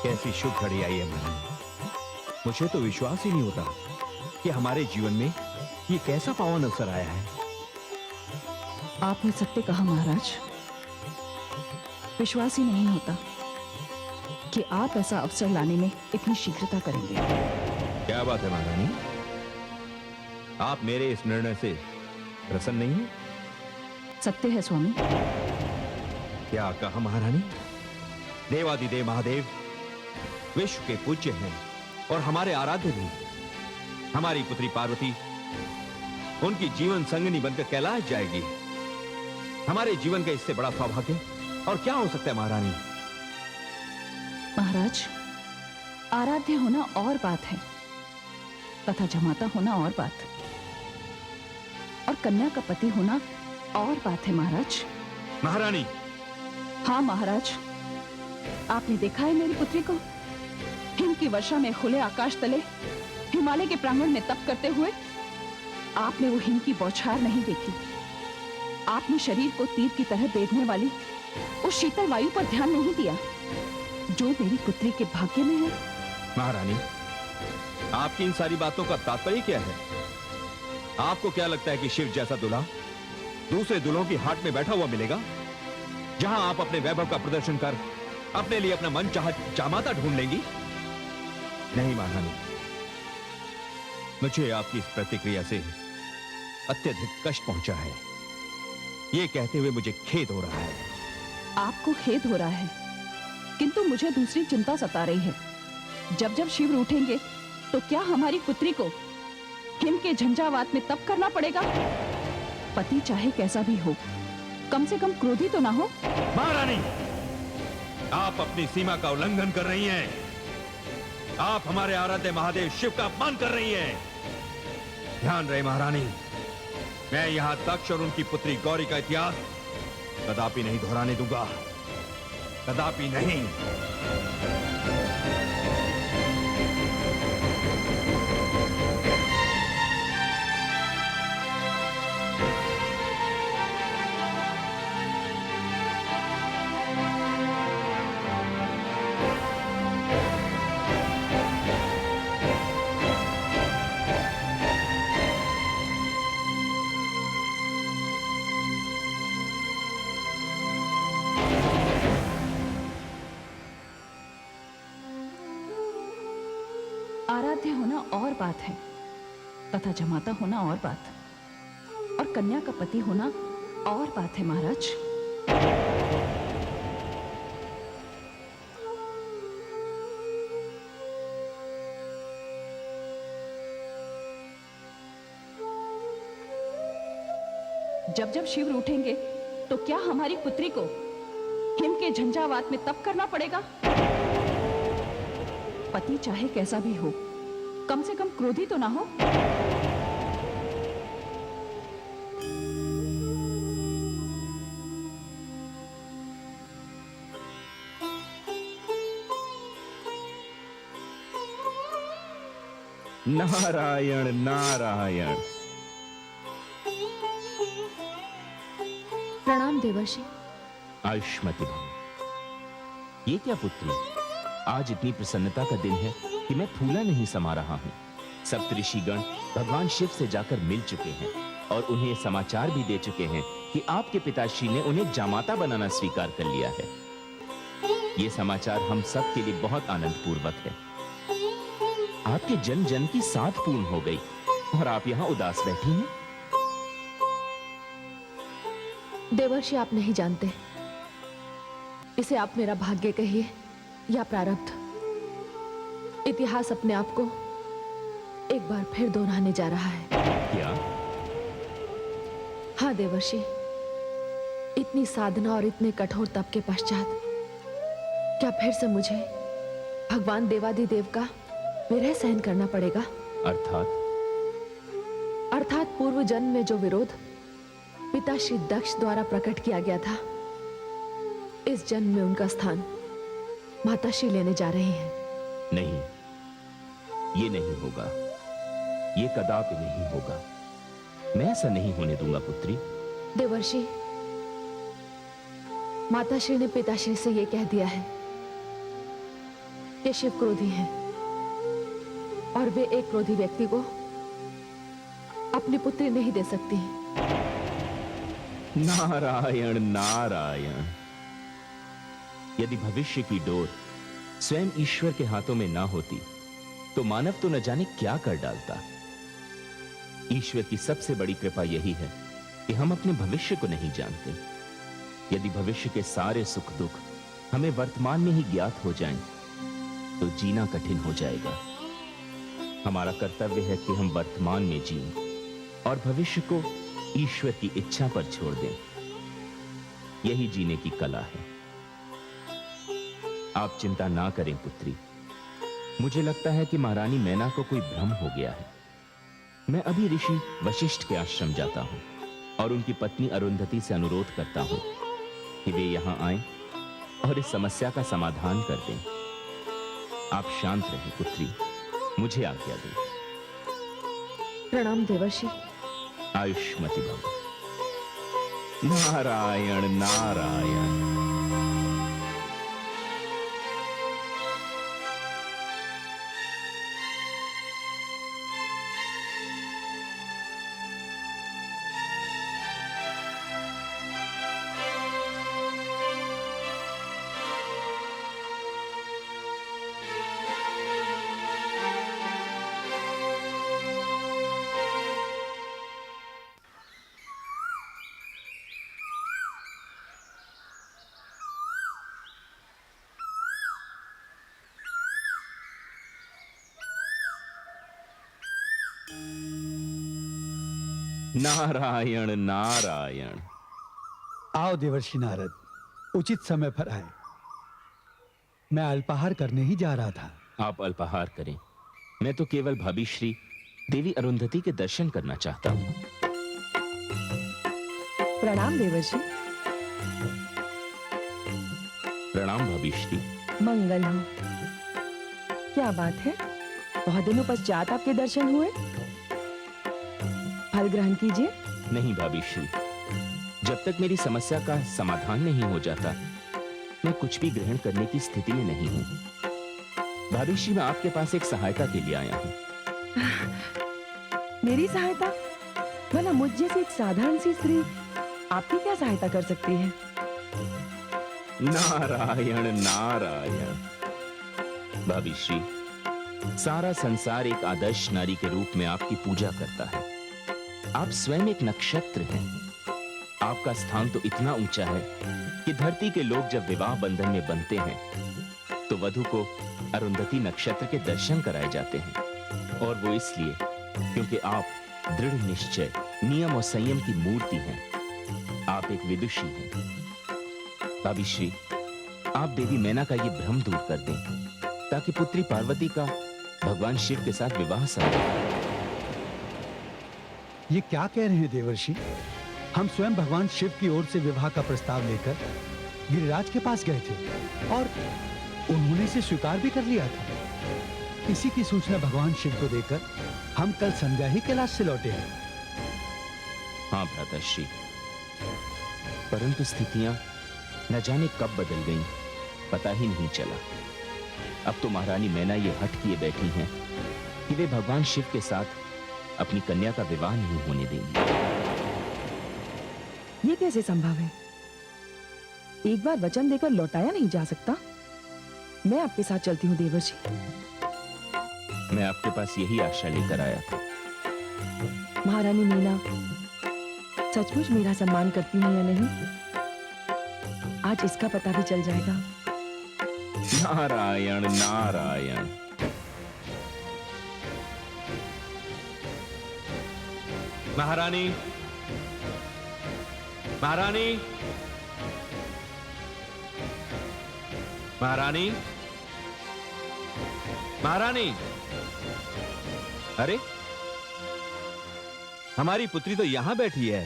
कैसी शुभ घड़ी आई है महारानी। मुझे तो विश्वास ही नहीं होता कि हमारे जीवन में ये कैसा पावन अवसर आया है। आपने सत्य कहा महाराज। विश्वास ही नहीं होता कि आप ऐसा अवसर लाने में इतनी शीघ्रता करेंगे। क्या बात है महारानी, आप मेरे इस निर्णय से प्रसन्न नहीं हैं? सत्य है स्वामी। क्या कहा महारानी? देवादिदेव महादेव विश्व के पूज्य हैं और हमारे आराध्य भी। हमारी पुत्री पार्वती उनकी जीवन संगिनी बनकर कैलाश जाएगी। हमारे जीवन का इससे बड़ा सौभाग्य और क्या हो सकता है महारानी? महाराज, आराध्य होना और बात है तथा जमाता होना और बात, और कन्या का पति होना और बात है महाराज। महारानी। हाँ महाराज, आपने देखा है मेरी पुत्री को हिम की वर्षा में खुले आकाश तले हिमालय के प्रांगण में तप करते हुए? आपने वो हिम की बौछार नहीं देखी। आपने शरीर को तीर की तरह बेधने वाली उस शीतल वायु पर ध्यान नहीं दिया जो मेरी पुत्री के भाग्य में है। महारानी, आपकी इन सारी बातों का तात्पर्य क्या है? आपको क्या लगता है कि शिव जैसा दूल्हा दूसरे दूल्हों की हाट में बैठा हुआ मिलेगा, जहां आप अपने वैभव का प्रदर्शन कर अपने लिए अपना मन चाहा जामाता ढूंढ लेंगी? नहीं महारानी, मुझे आपकी इस प्रतिक्रिया से अत्यधिक कष्ट पहुंचा है। यह कहते हुए मुझे खेद हो रहा है। आपको खेद हो रहा है, किंतु मुझे दूसरी चिंता सता रही है। जब जब शिव रूठेंगे तो क्या हमारी पुत्री को हिम के झंझावात में तप करना पड़ेगा? पति चाहे कैसा भी हो, कम से कम क्रोधी तो ना हो। महारानी, आप अपनी सीमा का उल्लंघन कर रही हैं। आप हमारे आराध्य महादेव शिव का अपमान कर रही हैं। ध्यान रहे महारानी, मैं यहां दक्ष और उनकी पुत्री गौरी का इतिहास कदापि नहीं दोहराने दूंगा, कदापि नहीं। आराध्य होना और बात है तथा जमाता होना और बात, और कन्या का पति होना और बात है महाराज। जब जब शिव रूठेंगे तो क्या हमारी पुत्री को हिम के झंझावात में तप करना पड़ेगा? पति चाहे कैसा भी हो, कम से कम क्रोधी तो ना हो। नारायण नारायण। प्रणाम देवर्षि। आयुष्मती भव। ये क्या पुत्री, आज इतनी प्रसन्नता का दिन है कि मैं फूला नहीं समा रहा हूँ। सप्तऋषिगण भगवान शिव से जाकर मिल चुके हैं और उन्हें समाचार भी दे चुके हैं कि आपके पिताश्री ने उन्हें जामाता बनाना स्वीकार कर लिया है। ये समाचार हम सब के लिए बहुत आनंदपूर्वक है। आपके जन जन की साथ पूर्ण हो गई और आप यहाँ उदास बैठी हैं। देवर्षि, आप नहीं जानते, इसे आप मेरा भाग्य कहिए या प्रारब्ध, इतिहास अपने आप को एक बार फिर दोहराने जा रहा है। क्या? हाँ देवर्षि, इतनी साधना और इतने कठोर तप के पश्चात क्या फिर से मुझे भगवान देवादिदेव का विरह सहन करना पड़ेगा? अर्थात पूर्व जन्म में जो विरोध पिता श्री दक्ष द्वारा प्रकट किया गया था, इस जन्म में उनका स्थान माताश्री लेने जा रही हैं। नहीं, ये नहीं होगा, ये कदापि नहीं होगा। मैं ऐसा नहीं होने दूंगा पुत्री। देवर्षि, माताश्री ने पिताश्री से यह कह दिया है ये शिव क्रोधी हैं और वे एक क्रोधी व्यक्ति को अपनी पुत्री नहीं दे सकती। नारायण नारायण। यदि भविष्य की डोर स्वयं ईश्वर के हाथों में ना होती तो मानव तो न जाने क्या कर डालता। ईश्वर की सबसे बड़ी कृपा यही है कि हम अपने भविष्य को नहीं जानते। यदि भविष्य के सारे सुख दुख हमें वर्तमान में ही ज्ञात हो जाएं, तो जीना कठिन हो जाएगा। हमारा कर्तव्य है कि हम वर्तमान में जिएं और भविष्य को ईश्वर की इच्छा पर छोड़ दें। यही जीने की कला है। आप चिंता ना करें पुत्री। मुझे लगता है कि महारानी मैना को कोई भ्रम हो गया है। मैं अभी ऋषि वशिष्ठ के आश्रम जाता हूं और उनकी पत्नी अरुंधति से अनुरोध करता हूं कि वे यहां आएं और इस समस्या का समाधान कर दें। आप शांत रहें पुत्री, मुझे आज्ञा दें। प्रणाम देवर्षि। आयुष्मति भव। नारायण नारायण। नारायण नारायण। आओ देवर्षि नारद, उचित समय पर आए। मैं अल्पाहार करने ही जा रहा था। आप अल्पाहार करें, मैं तो केवल भाभी श्री देवी अरुंधति के दर्शन करना चाहता हूं। प्रणाम देवर्षि। प्रणाम भाभी श्री। मंगल हो। क्या बात है, बहुत दिनों पश्चात आपके दर्शन हुए। फल ग्रहण कीजिए। नहीं भाभी श्री, जब तक मेरी समस्या का समाधान नहीं हो जाता मैं कुछ भी ग्रहण करने की स्थिति में नहीं हूं। भाभी श्री, मैं आपके पास एक सहायता के लिए आया हूं। मेरी सहायता? भला मुझ जैसी एक साधारण सी स्त्री आपकी क्या सहायता कर सकती है? नारायण नारायण। भाभी श्री, सारा संसार एक आदर्श नारी के रूप में आपकी पूजा करता है। आप स्वयं एक नक्षत्र हैं। आपका स्थान तो इतना ऊंचा है कि धरती के लोग जब विवाह बंधन में बंधते हैं तो वधु को अरुंधति नक्षत्र के दर्शन कराए जाते हैं। और वो इसलिए क्योंकि आप दृढ़ निश्चय, नियम और संयम की मूर्ति हैं। आप एक विदुषी हैं। भाभी श्री, आप देवी मैना का ये भ्रम दूर कर दें ताकि पुत्री पार्वती का भगवान शिव के साथ विवाह संभव। ये क्या कह रहे हैं देवर्षि? हम स्वयं भगवान शिव की ओर से विवाह का प्रस्ताव लेकर गिरिराज के पास गए थे और उन्होंने इसे स्वीकार भी कर लिया था। इसी की सूचना भगवान शिव को देकर हम कल संध्या ही कैलाश से लौटे हैं। हाँ भ्राताश्री, परंतु स्थितियां न जाने कब बदल गईं, पता ही नहीं चला। अब तो महारानी मैना ये हट किए बैठी हैं कि वे भगवान शिव के साथ अपनी कन्या का विवाह नहीं होने देंगी। ये कैसे संभव है? एक बार वचन देकर लौटाया नहीं जा सकता। मैं आपके साथ चलती हूँ देवर्षि। मैं आपके पास यही आशा लेकर आया था। महारानी मीना सचमुच मेरा सम्मान करती हैं या नहीं, आज इसका पता भी चल जाएगा। नारायण नारायण। महारानी, महारानी, महारानी, महारानी। अरे, हमारी पुत्री तो यहां बैठी है।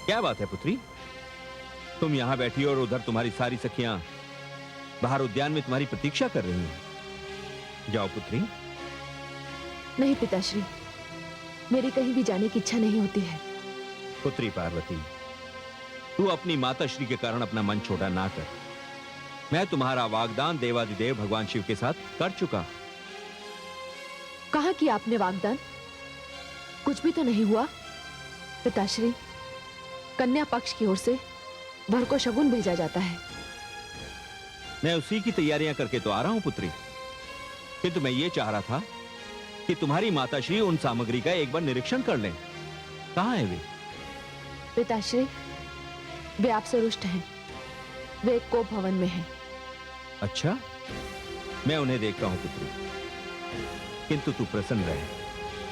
क्या बात है पुत्री? तुम यहां बैठी हो और उधर तुम्हारी सारी सखियां बाहर उद्यान में तुम्हारी प्रतीक्षा कर रही हैं। जाओ पुत्री। नहीं पिताश्री, मेरी कहीं भी जाने की इच्छा नहीं होती है। पुत्री पार्वती, तू अपनी माता श्री के कारण अपना मन छोटा ना कर। मैं तुम्हारा वागदान देवादिदेव भगवान शिव के साथ कर चुका। कहा कि आपने वागदान? कुछ भी तो नहीं हुआ। पिताश्री, कन्या पक्ष की ओर से वर को शगुन भेजा जाता है। मैं उसी की तैयारियां करके तो आ रहा हूं पुत्री, किंतु मैं ये चाह रहा था कि तुम्हारी माताश्री उन सामग्री का एक बार निरीक्षण कर लें। कहां है वे? पिताश्री, वे आपसे रुष्ट हैं। वे एक कोप भवन में हैं। अच्छा, मैं उन्हें देखता हूं पुत्री, किंतु तू प्रसन्न रहे,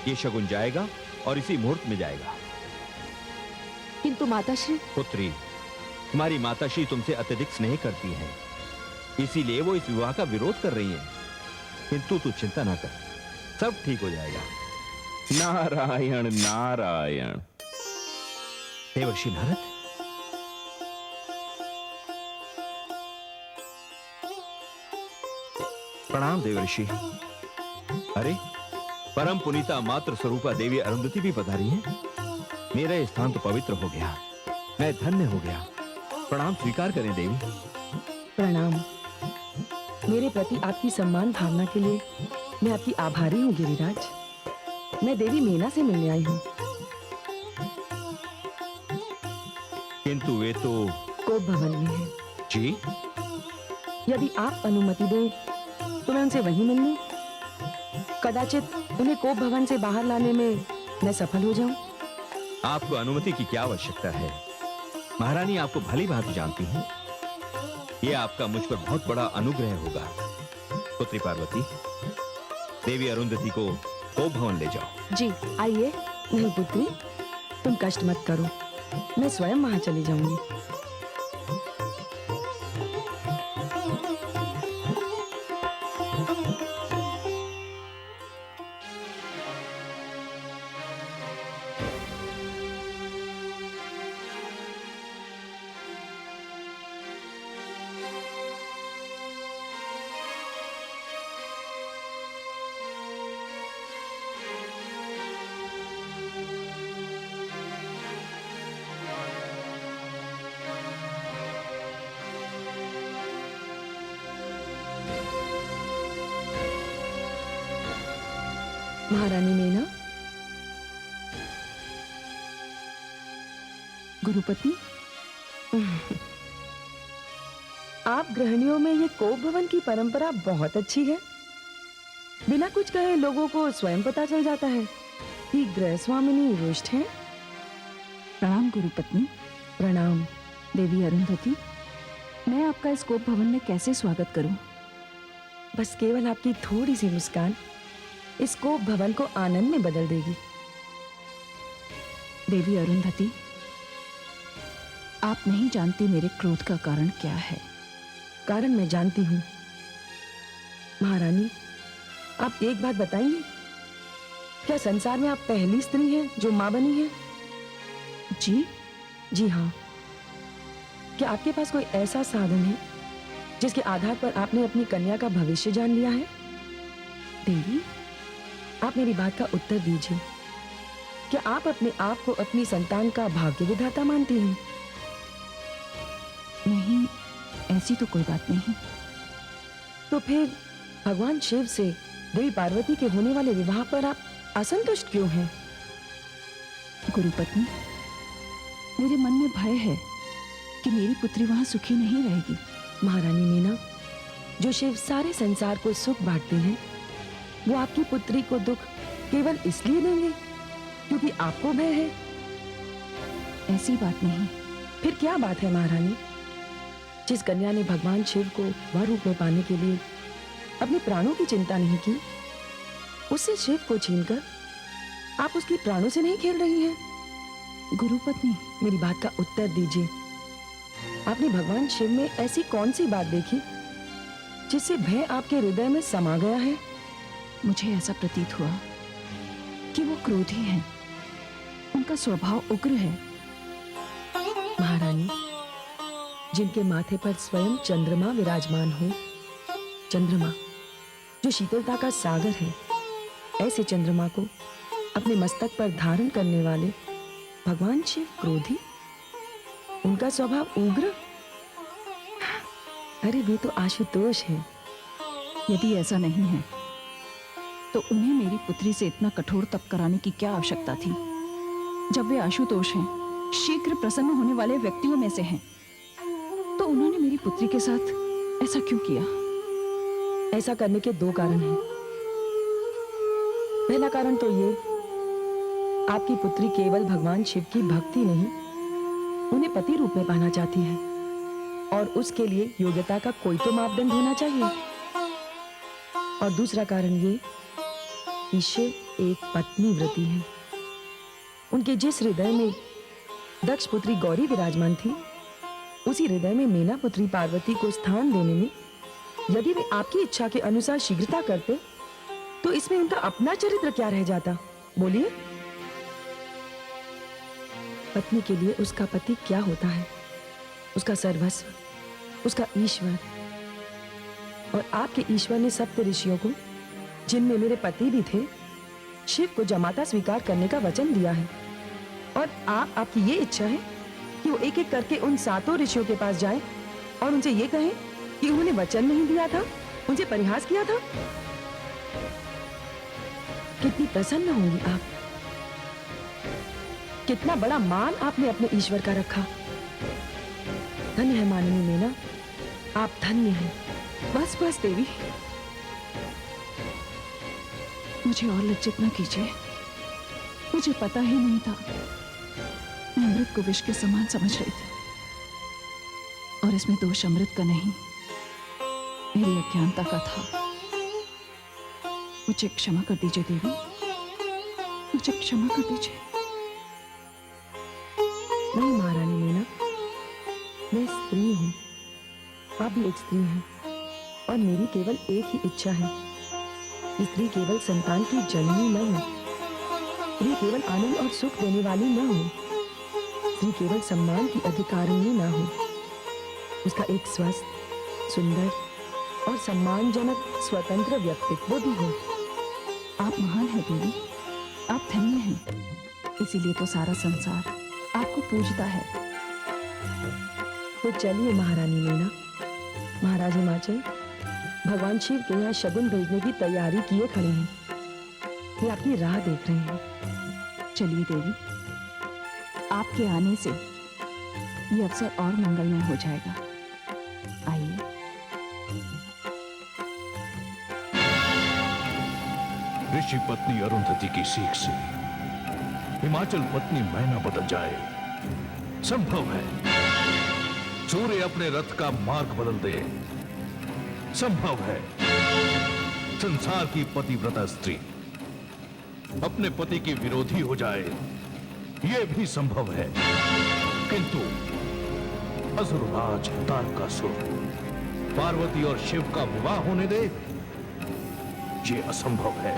ये शगुन जाएगा और इसी मुहूर्त में जाएगा। किंतु माताश्री। पुत्री, तुम्हारी माताश्री तुमसे अत्यधिक स्नेह करती हैं, इसीलिए वो इस विवाह का विरोध कर रही हैं। किंतु तू चिंता ना कर, सब ठीक हो जाएगा। नारायण नारायण। देवर्षि नारद, प्रणाम देवर्षि। अरे, परम पुनीता मात्र स्वरूपा देवी अरुंधति भी पधारी हैं। मेरा ये स्थान तो पवित्र हो गया, मैं धन्य हो गया। प्रणाम स्वीकार करें देवी। प्रणाम। मेरे प्रति आपकी सम्मान भावना के लिए मैं आपकी आभारी हूँ गिरिराज। मैं देवी मीना से मिलने आई हूँ। किंतु वे तो कोप भवन में है। जी, यदि आप अनुमति दें तो मैं उनसे वहीं मिल लूं। कदाचित उन्हें कोप भवन से बाहर लाने में मैं सफल हो जाऊं। आपको अनुमति की क्या आवश्यकता है? महारानी आपको भली भांति जानती हैं। यह आपका मुझ पर बहुत बड़ा अनुग्रह होगा। पुत्री पार्वती, देवी अरुंधति को कोप भवन ले जाओ। जी आइए। नहीं पुत्री, तुम कष्ट मत करो, मैं स्वयं वहां चली जाऊंगी। महारानी मीना। गुरुपति, आप गृहिणियों में ये कोप भवन की परंपरा बहुत अच्छी है। बिना कुछ कहे लोगों को स्वयं पता चल जाता है कि गृह स्वामिनी रुष्ट हैं। प्रणाम गुरुपत्नी। प्रणाम। देवी अरुंधति, मैं आपका इस कोप भवन में कैसे स्वागत करूं? बस केवल आपकी थोड़ी सी मुस्कान इस कोप भवन को आनंद में बदल देगी। देवी अरुंधति, आप नहीं जानती मेरे क्रोध का कारण क्या है। कारण मैं जानती हूँ। महारानी, आप एक बात बताइए, क्या संसार में आप पहली स्त्री हैं जो मां बनी है? जी? जी हाँ। क्या आपके पास कोई ऐसा साधन है जिसके आधार पर आपने अपनी कन्या का भविष्य जान लिया है? देवी, आप मेरी बात का उत्तर दीजिए। क्या आप अपने आप को अपनी संतान का भाग्य विधाता मानती हैं? नहीं, ऐसी तो कोई बात नहीं। तो फिर भगवान शिव से देवी पार्वती के होने वाले विवाह पर आप असंतुष्ट क्यों हैं? गुरुपत्नी, मेरे मन में भय है कि मेरी पुत्री वहां सुखी नहीं रहेगी। महारानी मीना, जो शिव सारे संसार को सुख बांटते हैं, वो आपकी पुत्री को दुख केवल इसलिए देंगे क्योंकि आपको भय है? ऐसी बात नहीं। फिर क्या बात है महारानी? जिस कन्या ने भगवान शिव को वर रूप में पाने के लिए अपने प्राणों की चिंता नहीं की, उससे शिव को छीनकर आप उसकी प्राणों से नहीं खेल रही हैं? गुरुपत्नी, मेरी बात का उत्तर दीजिए। आपने भगवान शिव में ऐसी कौन सी बात देखी जिससे भय आपके हृदय में समा गया है? मुझे ऐसा प्रतीत हुआ कि वो क्रोधी हैं। उनका स्वभाव उग्र है। महारानी, जिनके माथे पर स्वयं चंद्रमा विराजमान हो, चंद्रमा जो शीतलता का सागर है, ऐसे चंद्रमा को अपने मस्तक पर धारण करने वाले भगवान शिव क्रोधी, उनका स्वभाव उग्र। अरे वे तो आशुतोष हैं। यदि ऐसा नहीं है तो उन्हें मेरी पुत्री से इतना कठोर तप कराने की क्या आवश्यकता थी? जब वे आशुतोष हैं, शीघ्र प्रसन्न होने वाले व्यक्तियों में से हैं, तो उन्होंने मेरी पुत्री के साथ ऐसा क्यों किया? ऐसा करने के दो कारण हैं। पहला कारण तो ये, आपकी पुत्री केवल भगवान शिव की भक्ति नहीं, उन्हें पति रूप में पाना चाहती है, और उसके लिए योग्यता का कोई तो मापदंड होना चाहिए। और दूसरा कारण ये कि शिव एक पत्नी व्रती है। उनके जिस हृदय में दक्ष पुत्री गौरी विराजमान थी, उसी हृदय में मीना पुत्री पार्वती को स्थान देने में यदि वे आपकी इच्छा के अनुसार शीघ्रता करते, तो इसमें उनका अपना चरित्र क्या रह जाता? बोलिए। पत्नी के लिए उसका पति क्या होता है? उसका सर्वस्व, उसका ईश्वर। और आपके ईश्वर ने सप्त ऋषियों को, जिनमें मेरे पति भी थे, शिव को जमाता स्वीकार करने का वचन दिया है। और आपकी ये इच्छा है कि वो एक एक करके उन सातों ऋषियों के पास जाए और उनसे ये कहें कि उन्होंने वचन नहीं दिया था, उनसे परिहास किया था। कितनी प्रसन्न होंगी आप, कितना बड़ा मान आपने अपने ईश्वर का रखा। धन्य है माननी मीना, आप धन्य हैं। बस बस देवी, मुझे और लज्जित न कीजिए। मुझे पता ही नहीं था, मैं अमृत को विष के समान समझ रही थी, और इसमें दोष अमृत का नहीं, मेरी अज्ञानता का था। मुझे क्षमा कर दीजिए देवी, मुझे क्षमा कर दीजिए। नहीं महारानी मीना, मैं स्त्री हूं, आप भी एक स्त्री हैं, और मेरी केवल एक ही इच्छा है। स्त्री केवल संतान की जननी न हो, स्त्री केवल आनंद और सुख देने वाली न हो, स्त्री केवल सम्मान की अधिकारिणी न हो, उसका एक स्वस्थ, सुंदर और सम्मानजनक स्वतंत्र व्यक्तित्व भी हो। आप महान हैं देवी, आप धन्य हैं, इसीलिए तो सारा संसार आपको पूजता है। तो चलिए महारानी मीना, महाराज हिमाचल भगवान शिव के यहाँ शगुन भेजने की तैयारी किए खड़े हैं। वे आपकी राह देख रहे हैं। चलिए देवी, आपके आने से ये अवसर और मंगलमय हो जाएगा। आइए। ऋषि पत्नी अरुंधति की सीख से हिमाचल पत्नी मैना बदल जाए, संभव है। सूर्य अपने रथ का मार्ग बदल दे, संभव है। संसार की पतिव्रता स्त्री अपने पति की विरोधी हो जाए, यह भी संभव है। किंतु असुरराज तारकासुर पार्वती और शिव का विवाह होने दे, ये असंभव है,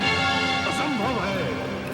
असंभव है।